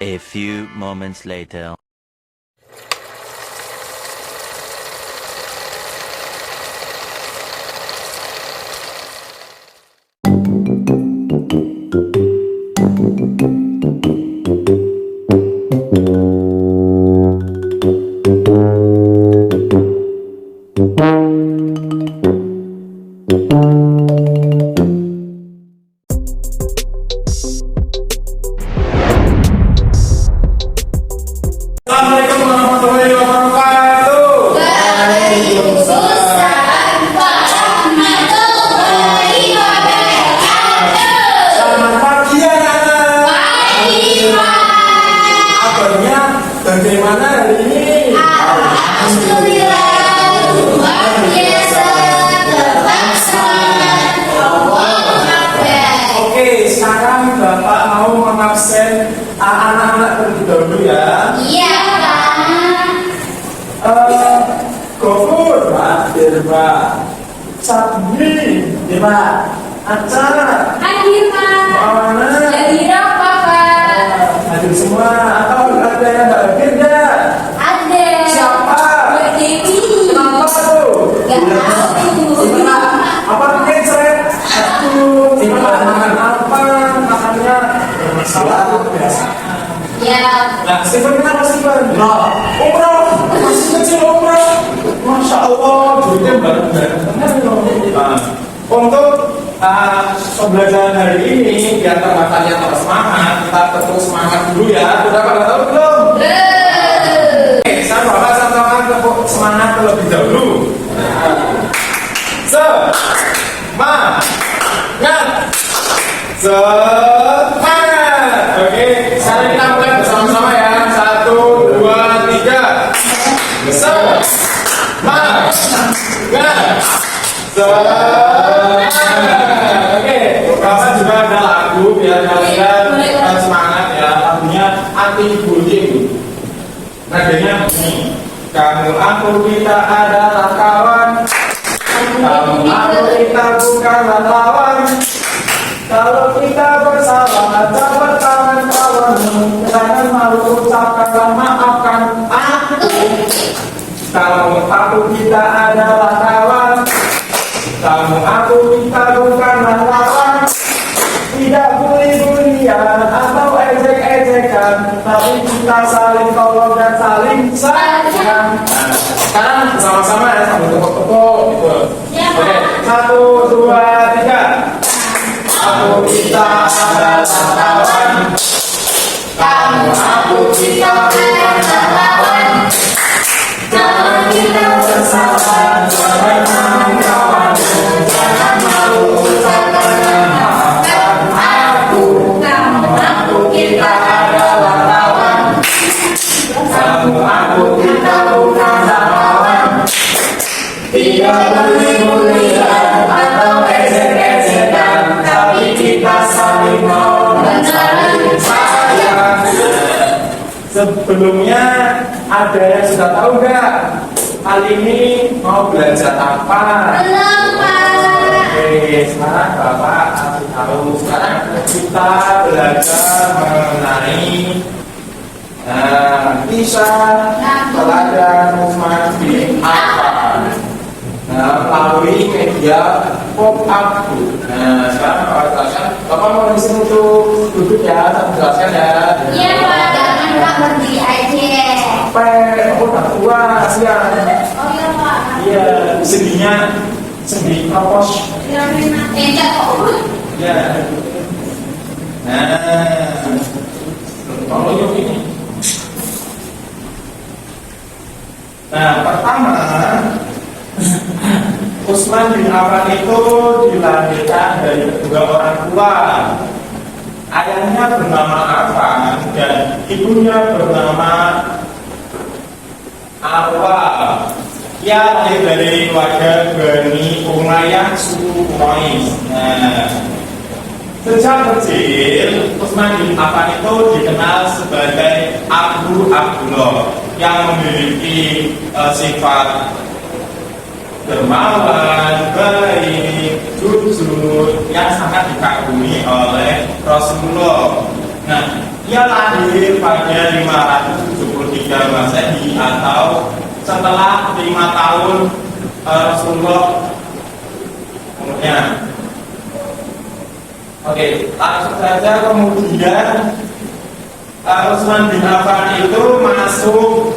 A few moments later. Assalamualaikum warahmatullahi wabarakatuh. Waalaikumsalam warahmatullahi wabarakatuh. Selamat pagi anak-anak. Pagi, Pak. Kabarnya bagaimana hari ini? Alhamdulillah, luar biasa, terlaksana. Allahu Akbar. Oke, sekarang Bapak mau mengabsen anak-anak terlebih dahulu ya. Iya, Pak. Gofur, Pak, Dirba, Sabni, Dirba, acara, Hadir, Pak. mana? Hadir apa, Pak? Hadir semua atau ada yang nggak hadir ya? Ada. Siapa? Mbak Dewi. Kenapa tuh? Gak tahu. Apa mungkin saya satu makan apa makannya bermasalah biasa. Ya. Nah, Steven kenapa Steven? Umroh, masih kecil umroh. Masya Allah, duitnya banyak. Nah, untuk pembelajaran hari ini biar kalian tetap semangat, kita terus semangat dulu ya. Sudah pada tahu belum? Oke, saya bawa satu-satu tepuk semangat terlebih dahulu. Semangat, semangat. Oke, sekarang kita mulai bersama-sama ya. 1, 2, 3. Semangat, semangat. Oke, Bapak juga ada lagu biar kalian semangat ya. Lagunya anti bullying. Nadanya begini. Kamu aku kita adalah kawan. Kamu aku kita bukanlah lawan. Kalau kita bersalah, dapat kawan-kawanmu. Jangan malu ucapkanlah maafkan aku. Kamu aku kita adalah kawan. Kamu aku kita bukanlah lawan. Tidak bully-bullyan atau ejek-ejekan, tapi kita saling tolong dan saling sayang. Nah, sekarang bersama-sama ya, sambil tepuk-tepuk gitu. Ya, Oke, Pak. 1, 2, 3. Aku kita adalah kawan. Kamu aku kita bukanlah lawan. Jangan kita bersalah, jangan malu kawanmu, jangan malu ucapkan maafkan aku. Kamu aku kita adalah lawan. Kamu aku Kita bukanlah lawan. tidak bully-bullyan Atau ejek-ejekan, tapi kita saling mau dan saling sayang. Sebelumnya ada yang sudah tahu nggak kali ini mau belajar apa? belum, Pak. Oke, sekarang Bapak kasih tahu. Sekarang kita belajar mengenai kisah teladan umat di apa. Melalui media pop-up. Nah, sekarang Bapak jelaskan. Bapak mau di sini untuk duduk ya, saya jelaskan ya. Iya, Pak. Jangan Pak berdiri aja. Sampai aku udah tua, kasihan. Oh iya, Pak. Iya, sedihnya sedih propos. Enggak kok. Ya. Nah, kalau yuk ini. Nah, pertama, Utsman bin Affan itu dilahirkan dari kedua orang tua. Ayahnya bernama Affan dan ibunya bernama Awal. Ia lahir dari keluarga Bani Umayyah suku Quraisy. Nah, sejak kecil Utsman bin Affan itu dikenal sebagai Abu Abdullah yang memiliki sifat dermawan, baik, jujur yang sangat dikagumi oleh Rasulullah. Nah, Ia lahir pada 573 Masehi atau setelah 5 tahun Rasulullah umurnya. Oke, langsung saja. Kemudian Utsman bin Affan itu masuk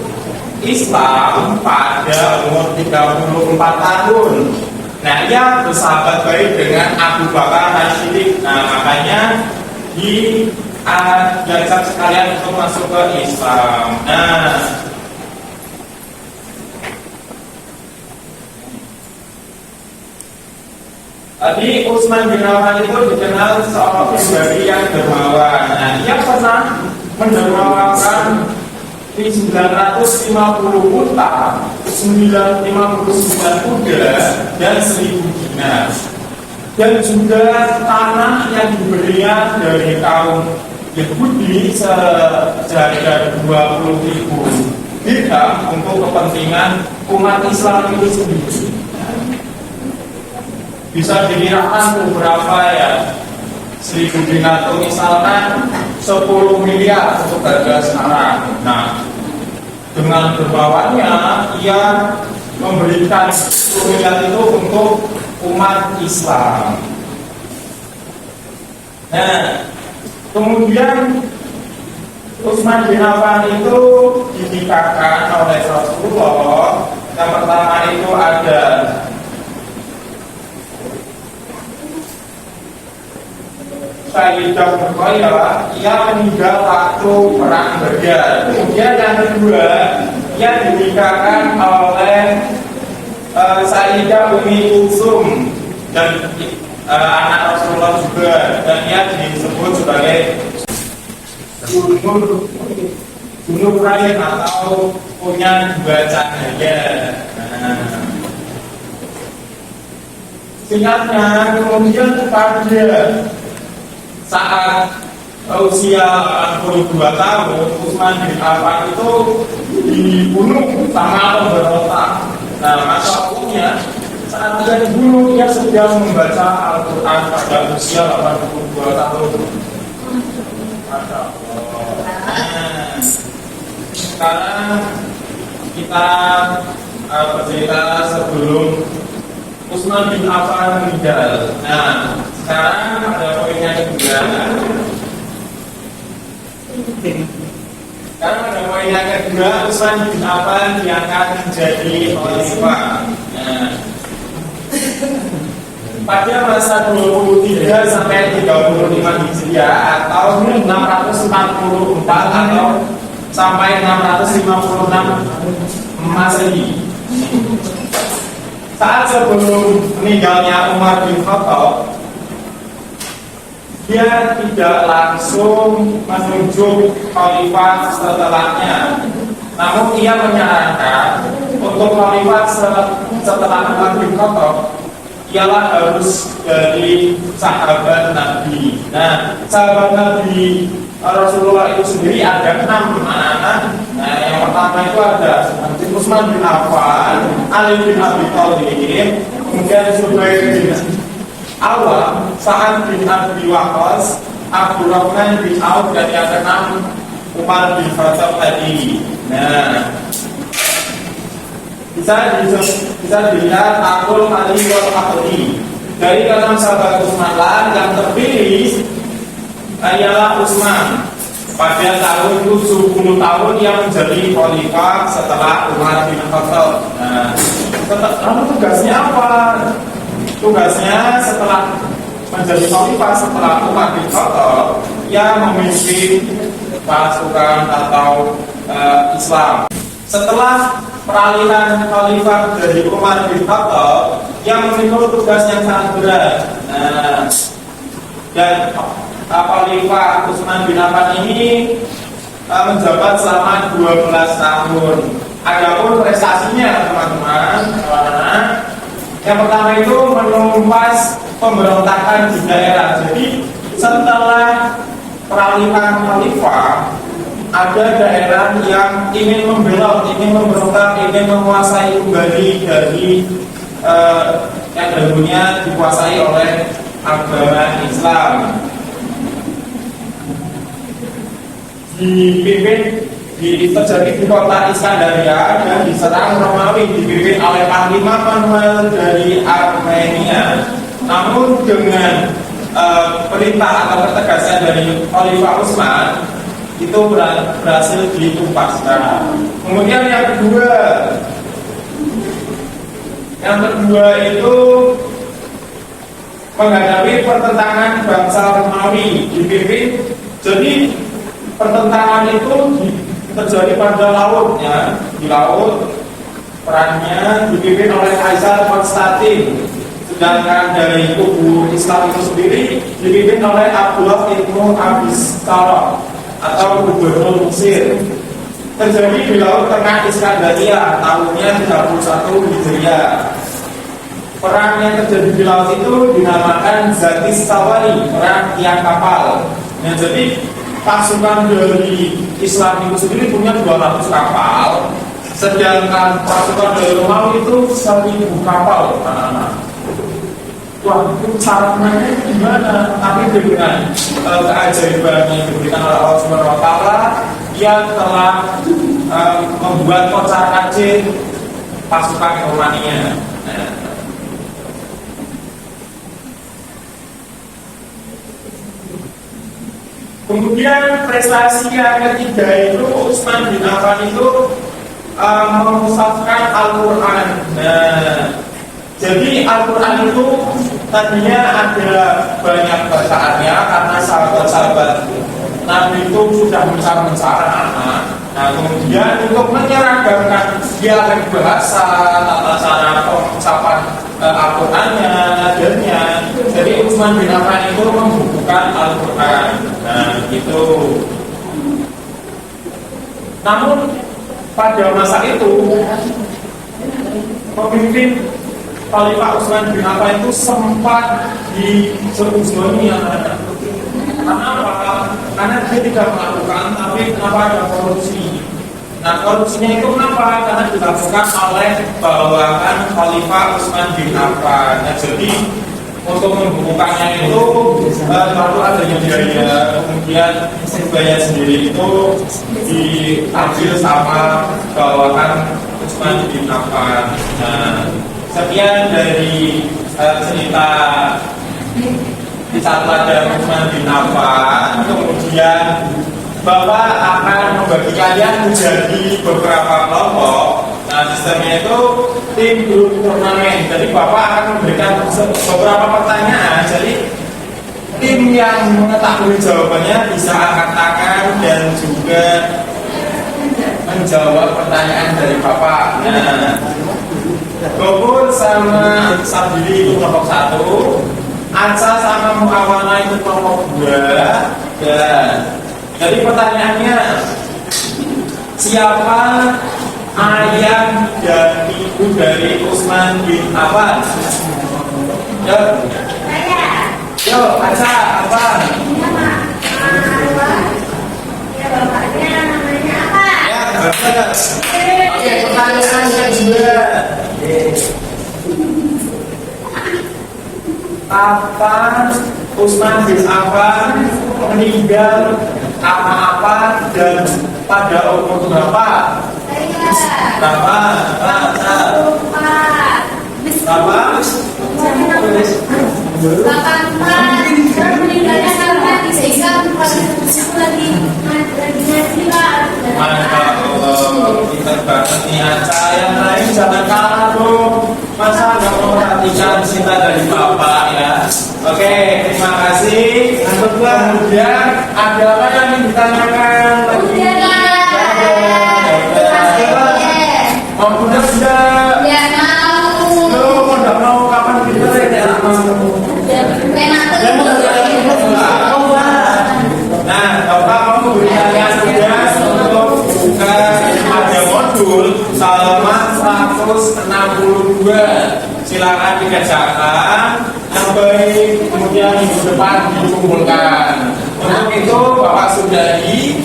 Islam pada umur 34 tahun. Nah, ia bersahabat baik dengan Abu Bakar As-Siddiq. Nah, makanya diajak sekalian untuk masuk ke Islam. Nah, tadi Utsman bin Affan itu dikenal seorang pribadi yang dermawan. Nah, ia pernah mendermawakan di 950 unta, 959 kuda, dan 1000 dinar. Dan juga tanah yang diberinya dari kaum Yahudi seharga 20.000 dirham untuk kepentingan umat Islam itu sendiri. Bisa dikirakan beberapa ya, 1000 dinar itu misalkan 10 miliar untuk harga sekarang. Nah, dengan dermawannya ia memberikan 10 miliar itu untuk umat Islam. Nah, kemudian Utsman bin Affan itu dinikahkan oleh Rasulullah. Yang pertama itu ada Sayyidah Ruqayyah, ia meninggal waktu perang Badar. Kemudian yang kedua, ia dinikahkan oleh Sayyidah Ummi Kulsum dan anak Rasulullah juga, dan ia disebut sebagai Gunung Rain atau punya dua cahaya. Singkatnya, kemudian pada saat usia 42 tahun, Utsman bin Affan itu dibunuh sama pemberontak. Nah, masa hukumnya saat dia dibunuh, ia sedang membaca Al-Quran pada usia 82 tahun. Masya Allah. Sekarang kita bercerita sebelum Utsman bin Affan meninggal. Nah, sekarang ada poinnya kedua. Sekarang ada poinnya kedua, Utsman bin Affan diangkat menjadi khalifah. Nah, pada masa 23 sampai 35 Hijriah atau 644 atau sampai 656 Masehi. Saat sebelum meninggalnya Umar bin Khattab, dia tidak langsung menunjuk khalifah setelahnya. Namun ia menyarankan untuk khalifah setelah Umar bin Khattab ialah harus dari sahabat Nabi. Nah, sahabat Nabi Rasulullah itu sendiri ada 6 anak. Nah, yang pertama itu ada Utsman bin Affan, Ali bin Abi Thalib, kemudian Zubair bin Awam, Sa'ad bin Abi Waqqas, Abdurrahman bin Auf, dan yang ke-6 Umar bin Khattab tadi. Nah, bisa dilihat Abdul Ali wal Akhli. Dari ke-6 sahabat Utsman yang terpilih ialah Utsman. Pada tahun 70 tahun yang menjadi khalifah setelah Umar bin Khattab. Nah, tugasnya apa? Tugasnya setelah menjadi khalifah setelah Umar bin Khattab, ia memimpin pasukan atau Islam. Setelah peralihan khalifah dari Umar bin Khattab, yang memikul tugas yang sangat berat. Nah, dan Khalifah Utsman bin Affan ini menjabat selama 12 tahun. Adapun prestasinya, teman-teman, yang pertama itu menumpas pemberontakan di daerah. Jadi setelah peralihan khalifah, ada daerah yang ingin membelot, ingin memberontak, ingin menguasai kembali dari yang dahulunya dikuasai oleh agama Islam. terjadi di kota Iskandaria dan diserang Romawi, dipimpin oleh Panglima Manuel dari Armenia. Namun dengan perintah atau ketegasan dari Khalifah Utsman itu berhasil ditumpaskan. Kemudian yang kedua itu menghadapi pertentangan bangsa Romawi dipimpin. Jadi pertentangan itu terjadi pada laut, ya, di laut. Perannya dipimpin oleh Kaisar Konstantin. Sedangkan dari kubu Islam itu sendiri dipimpin oleh Abdullah ibnu Abistalom atau gubernur Mesir. Terjadi di laut tengah Iskandaria tahunnya 31 Hijriah. Perang yang terjadi di laut itu dinamakan Zatis Sawari, perang tiang kapal. Nah, jadi pasukan dari Islam itu sendiri punya 200 kapal, sedangkan pasukan dari Romawi itu 1000 kapal. Wah, itu caranya gimana? Tapi dengan keajaiban yang diberikan oleh Allah Subhanahu Wa Taala, dia telah membuat kocar-kacir pasukan Romania. Kemudian prestasi yang ketiga itu Utsman bin Affan itu memusatkan Al-Quran. Nah, jadi Al-Quran itu tadinya ada banyak bacaannya karena sahabat-sahabat Nabi itu sudah mencar-mencar. Nah, kemudian untuk menyeragamkan dialek bahasa, tata cara pengucapan Al-Qurannya, nadanya, jadi Utsman bin Affan itu membukukan Al-Quran. Nah, itu. Namun pada masa itu pemimpin Khalifah Utsman bin Affan itu sempat diseuzoni. Kenapa? Karena dia tidak melakukan, tapi kenapa ada korupsi? Nah, korupsinya itu kenapa? Karena dilakukan oleh bawahan Khalifah Utsman bin Affan. Nah, jadi untuk membukukannya itu lalu adanya biaya, kemudian biaya sendiri itu diambil sama bawahan Utsman bin Affan. Nah, sekian dari cerita kisah teladan Utsman bin Affan. Kemudian Bapak akan membagi kalian menjadi beberapa kelompok. Nah, sistemnya itu tim grup turnamen. Jadi Bapak akan memberikan beberapa pertanyaan. Jadi tim yang mengetahui jawabannya bisa angkat tangan dan juga menjawab pertanyaan dari Bapak. Nah, Gopur sama Sabili itu kelompok 1, Aca sama Muawana itu kelompok 2. Dan jadi pertanyaannya, siapa ayah dan ibu dari Utsman bin Affan? Yo, Aca apa? Ya, bapaknya namanya apa? Ya, bagus. Oke, pertanyaan kedua. Kapan Utsman bin Affan meninggal, apa-apa dan pada umur berapa? Berapa? Meninggalnya karena disiksa lagi ngaji lah. Mantap, pintar banget nih Aca. Yang lain jangan kalah dong. Masa nggak memperhatikan cinta dari Bapak ya? Oke, terima kasih. Kemudian ada apa yang ingin ditanyakan? Mau udah sudah? Ya mau. Lo udah mau kapan kita ya? Nah, Bapak mau berikan tugas untuk buka ada modul halaman 162. Silakan dikerjakan yang baik, kemudian minggu depan dikumpulkan. Untuk itu Bapak sudahi.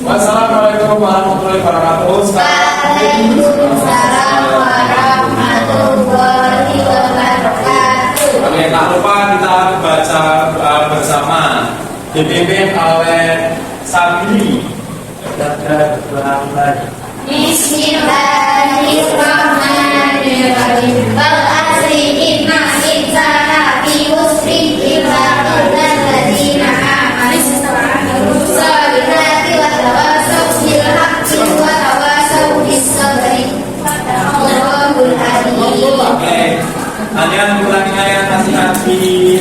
Wassalamualaikum warahmatullahi wabarakatuh. Waalaikumsalam warahmatullahi wabarakatuh. Oke, tak lupa kita baca bersama dipimpin oleh sabili. Bismillahirrahmanirrahim. Wal asri inna insana fi khusrin illa alladzina amanu salihati wa tawasaw bil haqqi wa tawasaw bis sabri. Allahul alim. Oke. Kalian ulangi ayat hati-hati.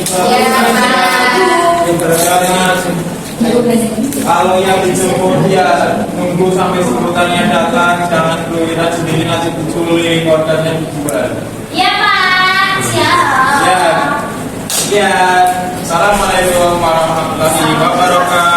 Kalau yang dijemput ya nunggu sampai sebutannya datang, jangan keluyuran sendiri nanti diculik ordernya dijual. Ya Pak, siap. Ya, ya. Assalamualaikum warahmatullahi wabarakatuh.